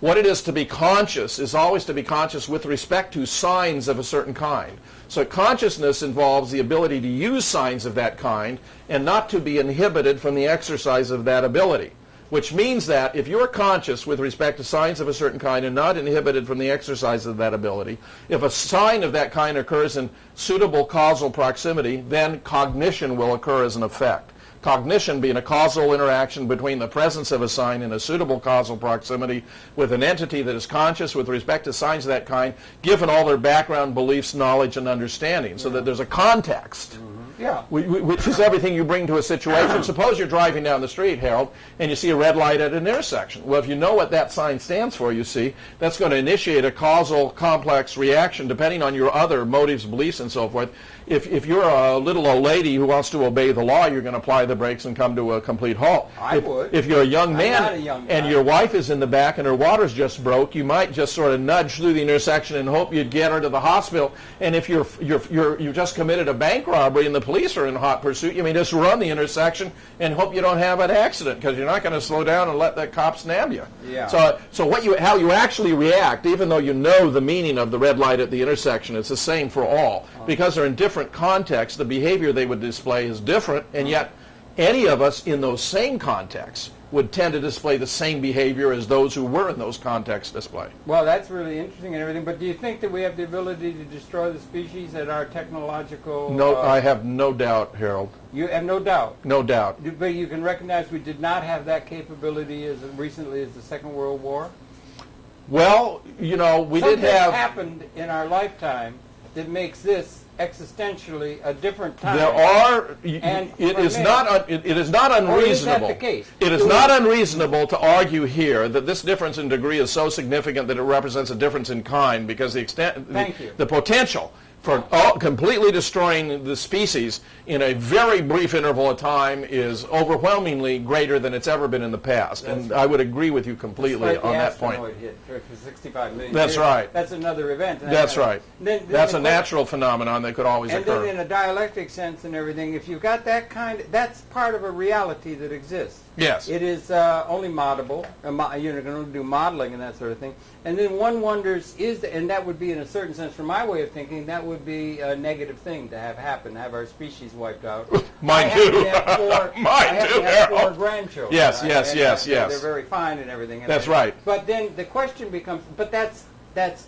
What it is to be conscious is always to be conscious with respect to signs of a certain kind. So consciousness involves the ability to use signs of that kind and not to be inhibited from the exercise of that ability. Which means that if you're conscious with respect to signs of a certain kind and not inhibited from the exercise of that ability, if a sign of that kind occurs in suitable causal proximity, then cognition will occur as an effect. Cognition being a causal interaction between the presence of a sign in a suitable causal proximity with an entity that is conscious with respect to signs of that kind, given all their background, beliefs, knowledge, and understanding, so that there's a context. Yeah. Which is everything you bring to a situation. Suppose you're driving down the street, Harold, and you see a red light at an intersection. Well, if you know what that sign stands for, you see, that's going to initiate a causal complex reaction depending on your other motives, beliefs, and so forth. If you're a little old lady who wants to obey the law, you're going to apply the brakes and come to a complete halt. I would. If you're a young man not a young and guy. your wife is in the back and her water's just broke, you might just sort of nudge through the intersection and hope you'd get her to the hospital. And if you just committed a bank robbery and the police are in hot pursuit, you may just run the intersection and hope you don't have an accident, because you're not going to slow down and let the cops nab you. Yeah. So how you actually react, even though you know the meaning of the red light at the intersection, it's the same for all. Because they're in different contexts, the behavior they would display is different, and yet any of us in those same contexts would tend to display the same behavior as those who were in those contexts display. Well, that's really interesting and everything, but do you think that we have the ability to destroy the species at our technological... No, I have no doubt, Harold. You have no doubt? No doubt. But you can recognize we did not have that capability as recently as the Second World War? Well, you know, we did have... Something happened in our lifetime that makes this existentially a different time. There are, And it for is me- not unreasonable. Or is that the case? It is not unreasonable to argue here that this difference in degree is so significant that it represents a difference in kind, because the extent, the potential for completely destroying the species in a very brief interval of time is overwhelmingly greater than it's ever been in the past. And I would agree with you completely on that point. Hit for 65 million That's years. right. That's another event. That's right. Then That's the a natural phenomenon that could always And occur. then in a dialectic sense and everything, if you've got that kind, that's part of a reality that exists. Yes. It is only modelable. You're going to do modeling and that sort of thing. And then one wonders, and that would be, in a certain sense, from my way of thinking, that would be a negative thing to have happen, have our species wiped out. Mine too. I have to have 4 grandchildren. Yes. They're very fine and everything. That's right. But then the question becomes, but that's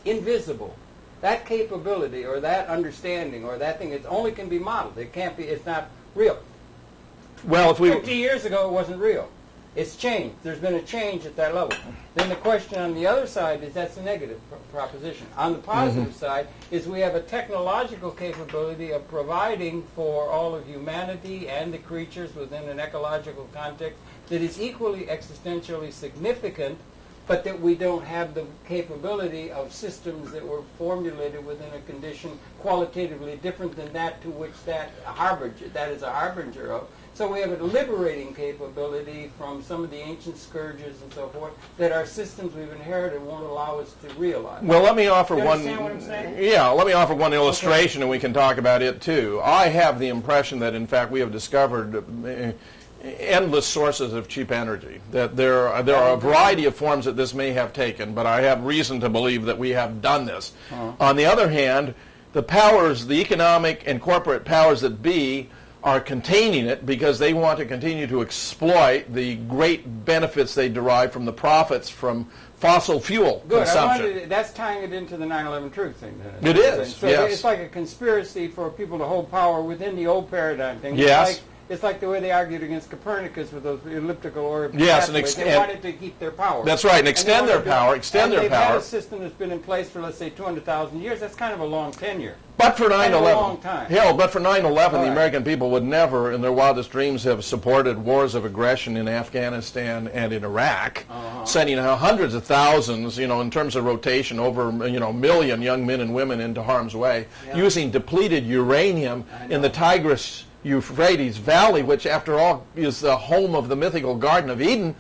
invisible. That capability or that understanding or that thing, it only can be modeled. It can't be, it's not real. Well, if we 50 years ago, it wasn't real. It's changed. There's been a change at that level. Then the question on the other side is that's a negative proposition. On the positive side is we have a technological capability of providing for all of humanity and the creatures within an ecological context that is equally existentially significant, but that we don't have the capability of systems that were formulated within a condition qualitatively different than that to which that is a harbinger of. So we have a liberating capability from some of the ancient scourges and so forth that our systems we've inherited won't allow us to realize. Well, let me offer You one. understand what I'm saying? Yeah, let me offer one illustration, and we can talk about it too. I have the impression that, in fact, we have discovered endless sources of cheap energy. That there are a variety of forms that this may have taken, but I have reason to believe that we have done this. On the other hand, the powers, the economic and corporate powers that be, are containing it because they want to continue to exploit the great benefits they derive from the profits from fossil fuel consumption. That's tying it into the 9/11 truth thing. Then, It is, So yes. it's like a conspiracy for people to hold power within the old paradigm thing. Yes. It's like the way they argued against Copernicus with those elliptical orbs. Yes, they wanted to keep their power. That's right, and extend their power, They've had a system that's been in place for, let's say, 200,000 years. That's kind of a long tenure. But for 9/11, a long time. Hell, but for 9/11, All the right. American people would never, in their wildest dreams, have supported wars of aggression in Afghanistan and in Iraq, sending hundreds of thousands, in terms of rotation, over a million young men and women into harm's way, using depleted uranium in the Tigris-Euphrates Valley, which, after all, is the home of the mythical Garden of Eden,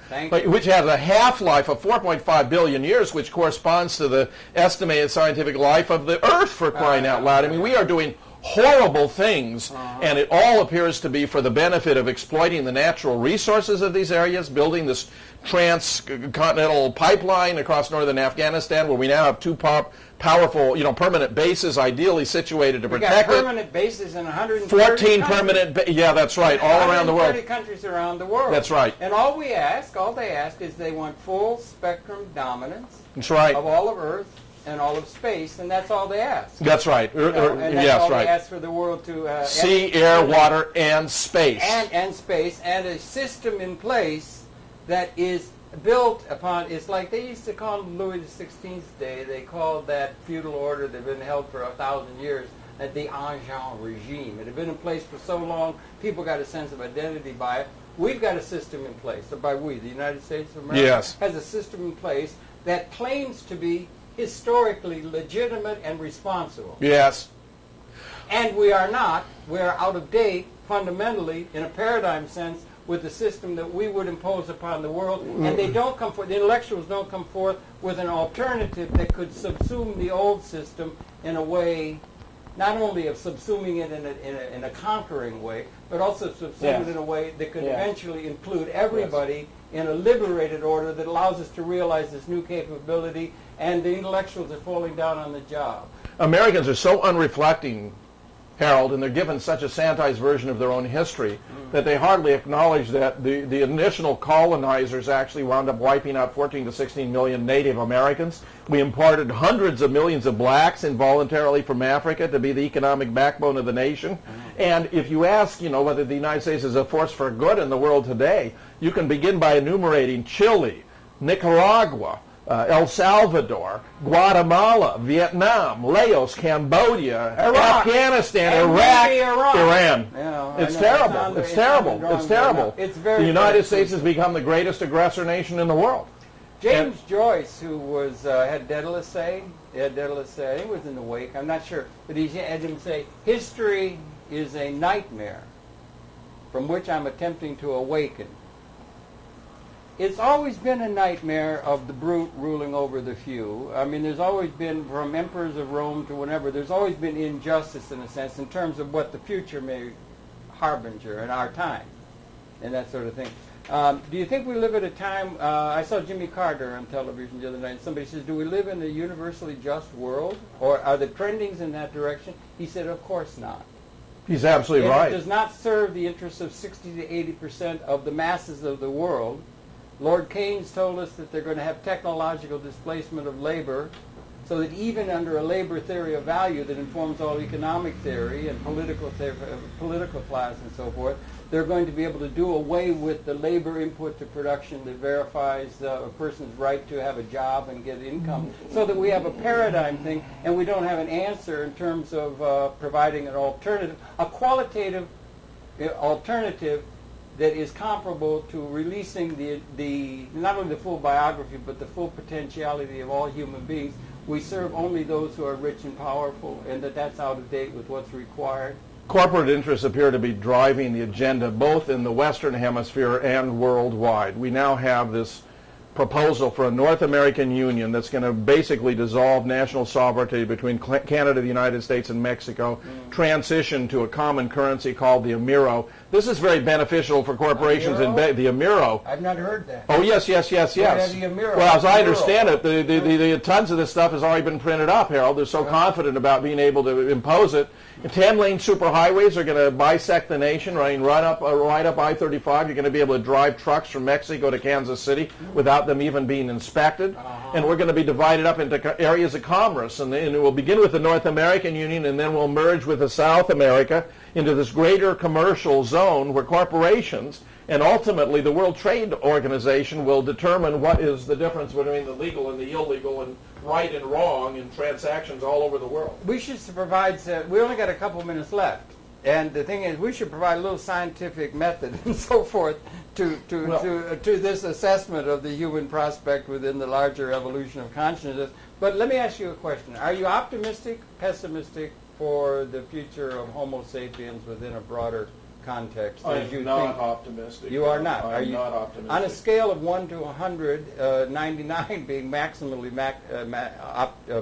which has a half-life of 4.5 billion years, which corresponds to the estimated scientific life of the Earth, for crying out loud. I mean, we are doing horrible things, and it all appears to be for the benefit of exploiting the natural resources of these areas, building this transcontinental pipeline across northern Afghanistan, where we now have two powerful, permanent bases, ideally situated to protect it. Permanent bases in 130 14 countries. permanent, yeah, that's right, all around the world. 30 countries around the world. That's right. And all they ask is they want full spectrum dominance That's right. of all of Earth and all of space, and that's all they ask. That's right. And that's all they ask for the world to... sea, air, water, and space. And space, and a system in place that is built upon... It's like they used to call Louis XVI's day. They called that feudal order that had been held for 1,000 years the ancien regime. It had been in place for so long, people got a sense of identity by it. We've got a system in place. So by we, the United States of America has a system in place that claims to be historically legitimate and responsible. Yes. And we are not. We are out of date, fundamentally, in a paradigm sense, with the system that we would impose upon the world. And they don't come forth, the intellectuals don't come forth with an alternative that could subsume the old system in a way, not only of subsuming it in a conquering way, but also subsume it in a way that could eventually include everybody in a liberated order that allows us to realize this new capability, and the intellectuals are falling down on the job. Americans are so unreflecting, Harold, and they're given such a sanitized version of their own history that they hardly acknowledge that the initial colonizers actually wound up wiping out 14 to 16 million Native Americans. We imported hundreds of millions of blacks involuntarily from Africa to be the economic backbone of the nation. And if you ask, whether the United States is a force for good in the world today, you can begin by enumerating Chile, Nicaragua, El Salvador, Guatemala, Vietnam, Laos, Cambodia, Afghanistan, Iraq, Iran. It's terrible. It's terrible. It's terrible. The United States has become the greatest aggressor nation in the world. James Joyce, who had Daedalus say, he was in the wake, I'm not sure, but he had him say, history is a nightmare from which I'm attempting to awaken. It's always been a nightmare of the brute ruling over the few. I mean, there's always been, from emperors of Rome to whenever, there's always been injustice in a sense in terms of what the future may harbinger in our time and that sort of thing. Do you think we live at a time, I saw Jimmy Carter on television the other night, and somebody says, do we live in a universally just world? Or are the trendings in that direction? He said, of course not. He's absolutely right. It does not serve the interests of 60 to 80% of the masses of the world. Lord Keynes told us that they're going to have technological displacement of labor, so that even under a labor theory of value that informs all economic theory and political class and so forth, they're going to be able to do away with the labor input to production that verifies a person's right to have a job and get income, so that we have a paradigm thing and we don't have an answer in terms of providing an alternative, a qualitative alternative that is comparable to releasing the not only the full biography but the full potentiality of all human beings. We serve only those who are rich and powerful, and that's out of date with what's required. Corporate interests appear to be driving the agenda both in the Western Hemisphere and worldwide. We now have this proposal for a North American Union that's going to basically dissolve national sovereignty between Canada, the United States, and Mexico, transition to a common currency called the Amero. This is very beneficial for corporations in the Amero. I've not heard that. Oh, yes. The Amero. Well, as I understand it, the tons of this stuff has already been printed up, Harold. They're so confident about being able to impose it. 10-lane superhighways are going to bisect the nation, right up I-35. You're going to be able to drive trucks from Mexico to Kansas City without them even being inspected. And we're going to be divided up into areas of commerce. And we'll begin with the North American Union, and then we'll merge with the South America into this greater commercial zone where corporations and ultimately the World Trade Organization will determine what is the difference between the legal and the illegal and right and wrong in transactions all over the world. We should provide, we only got a couple minutes left, and the thing is we should provide a little scientific method and so forth to this assessment of the human prospect within the larger evolution of consciousness. But let me ask you a question. Are you optimistic, pessimistic for the future of Homo sapiens within a broader context? I'm not optimistic. You are not. I'm not optimistic. On a scale of 1 to 100, 99 being maximally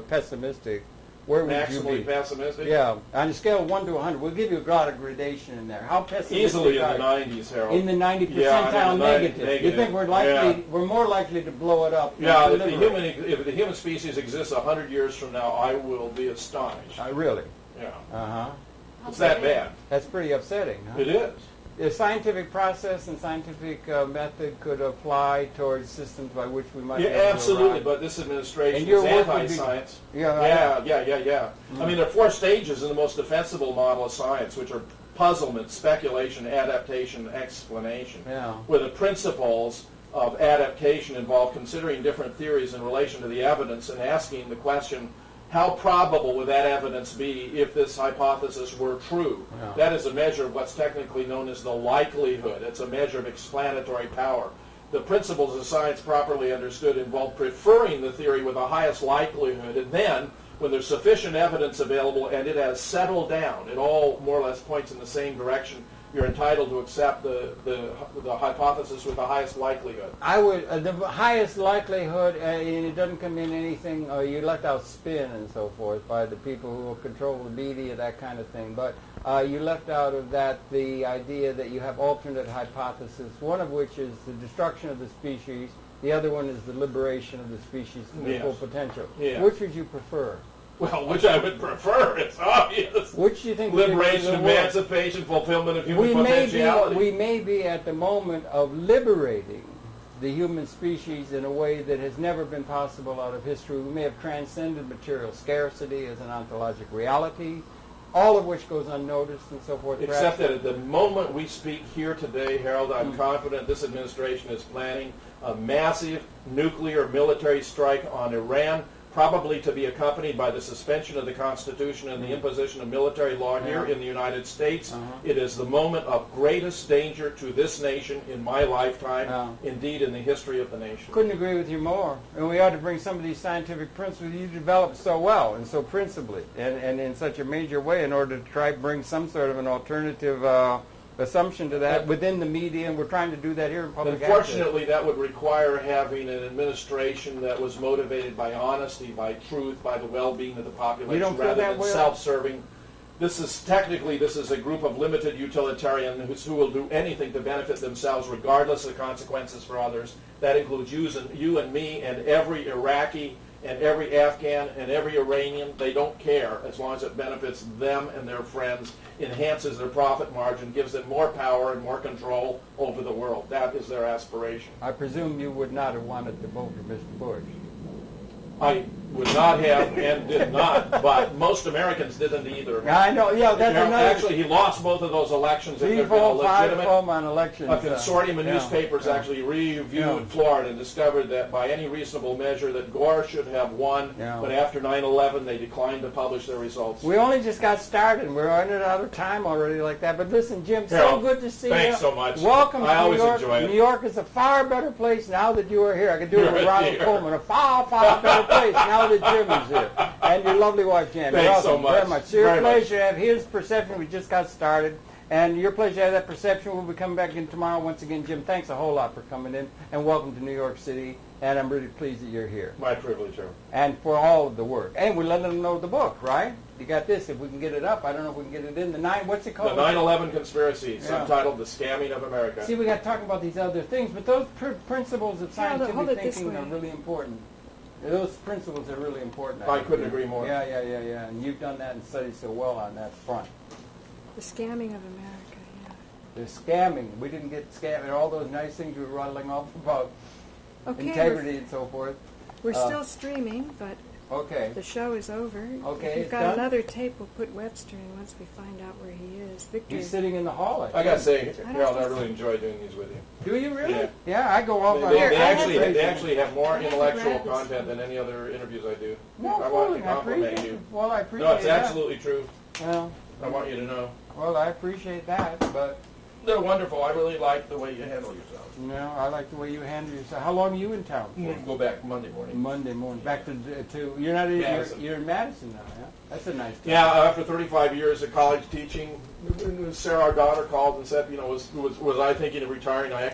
pessimistic, where would you Maximally be? pessimistic? Yeah, on a scale of 1 to 100, we'll give you a lot of gradation in there. How pessimistic Easily in are the you? 90s, Harold. In the 90 Yeah, percentile I'm in the negative. You think we're likely? We're more likely to blow it up. Yeah, than if the human species exists 100 years from now, I will be astonished. Really? Yeah. Uh-huh. It's that bad. That's pretty upsetting, huh? It is. The scientific process and scientific method could apply towards systems by which we might be able to Absolutely, arrive. but this administration And your is work would be- anti-science. Yeah. Yeah. I mean, there are 4 stages in the most defensible model of science, which are puzzlement, speculation, adaptation, explanation, Yeah. where the principles of adaptation involve considering different theories in relation to the evidence and asking the question, how probable would that evidence be if this hypothesis were true? Yeah. That is a measure of what's technically known as the likelihood. It's a measure of explanatory power. The principles of science properly understood involve preferring the theory with the highest likelihood, and then, when there's sufficient evidence available and it has settled down, it all more or less points in the same direction, you're entitled to accept the hypothesis with the highest likelihood. I would the highest likelihood, and it doesn't come in anything. You left out spin and so forth by the people who will control the media, that kind of thing. But you left out of that the idea that you have alternate hypotheses. One of which is the destruction of the species. The other one is the liberation of the species to their full potential. Yes. Which would you prefer? Well, which I would prefer, it's obvious. Which do you think? Liberation, emancipation, fulfillment of human potentiality. We may be at the moment of liberating the human species in a way that has never been possible out of history. We may have transcended material scarcity as an ontologic reality, all of which goes unnoticed and so forth. Except that at the moment we speak here today, Harold, I'm confident this administration is planning a massive nuclear military strike on Iran, probably to be accompanied by the suspension of the Constitution and the imposition of military law here in the United States. It is the moment of greatest danger to this nation in my lifetime, indeed in the history of the nation. Couldn't agree with you more. And we ought to bring some of these scientific principles you developed so well and so principally and in such a major way in order to try to bring some sort of an alternative assumption to that within the media, and we're trying to do that here in public access. Unfortunately, that would require having an administration that was motivated by honesty, by truth, by the well-being of the population, rather than self-serving. This is a group of limited utilitarians who will do anything to benefit themselves regardless of the consequences for others. That includes you and me and every Iraqi and every Afghan and every Iranian. They don't care as long as it benefits them and their friends, enhances their profit margin, gives them more power and more control over the world. That is their aspiration. I presume you would not have wanted to vote for Mr. Bush. I would not have and did not, but most Americans didn't either. I know, yeah, that's another... Actually, he lost both of those elections. 3, 4, 5 on elections. A consortium of newspapers actually reviewed Florida and discovered that by any reasonable measure that Gore should have won, but after 9/11 they declined to publish their results. We only just got started. We're running out of time already like that. But listen, Jim, so good to see you. Thanks so much. Welcome to New York. I always enjoy it. New York is a far better place now that you are here. I could do it with Ronald Coleman. A far, far better place now that Jim is here. And your lovely wife, Jan. Thanks so much. Very much. It's your pleasure to have his perception. We just got started. And your pleasure to have that perception. We'll be coming back in tomorrow. Once again, Jim, thanks a whole lot for coming in. And welcome to New York City. And I'm really pleased that you're here. My privilege, sir. And for all of the work. And we're letting them know the book, right? You got this. If we can get it up, I don't know if we can get it in. What's it called? The 9/11 Conspiracy, subtitled The Scamming of America. See, we got to talk about these other things, but those principles of scientific thinking are really important. Those principles are really important. I couldn't agree more. Yeah. And you've done that and studied so well on that front. The scamming of America, yeah. The scamming. We didn't get scammed. And all those nice things we were rattling off about integrity and so forth. We're still streaming, but the show is over. Okay, if you've got another tape, we'll put Webster in once we find out where he is. Victor. He's sitting in the hall. I got to say, Harold, I really enjoy doing these with you. Do you really? Yeah, I go off. They actually have more intellectual content than any other interviews I do. No, I want to compliment you. Well, I appreciate that. No, it's that. absolutely true. Well, I want you to know. Well, I appreciate that, but... They're wonderful. I really like the way you handle yourself. No, I like the way you handle yourself. How long are you in town for? We'll go back Monday morning. Monday morning. Back to you're not in, you're in Madison now, yeah? That's a nice town. Yeah, after 35 years of college teaching, Sarah, our daughter, called and said, was I thinking of retiring?